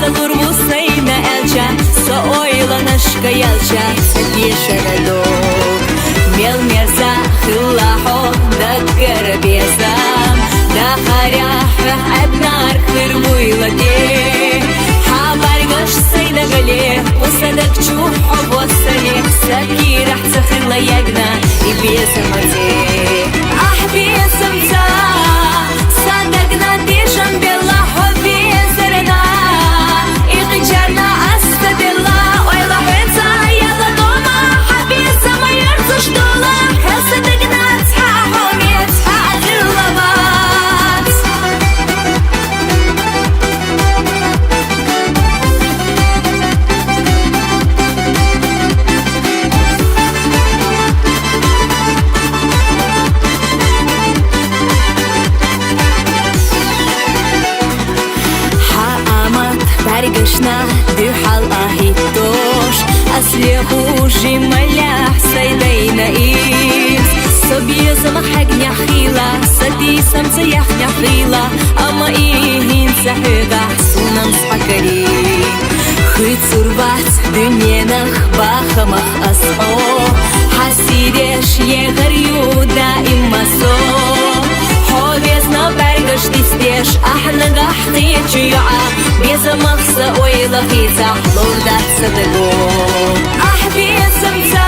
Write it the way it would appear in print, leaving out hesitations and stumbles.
salur musaina elcha so oylanışka yelcha Yeşeredok Mel merza khıllaho Dakar besam Da harah adnar khirmuylade Habar gash sayna gale Wasadak chuho wasale Saki rah tsakhilla yagna Ibesamaze Ahbesamza Sadagna disham bella Hobi zerna Iqjarna astadilla Oyla benza Yalla doma Habesama yarzush dola Hasadagna Thaho Metha Dillabat Bargashna duhal ahitosh Asli khuji malah saydayna is Sobiya zamahag nyakhila Sadi samsa yah nyakhila Ama ihin sahiga sunam spakari Khitsurvat dünyenakh bakhamakh asho Hasidesh yegar yuda immaso Hovezna bargash distеш Ahna gahti ju'a Beza maqsa oyla khita Lordat sadago Ahbi samsa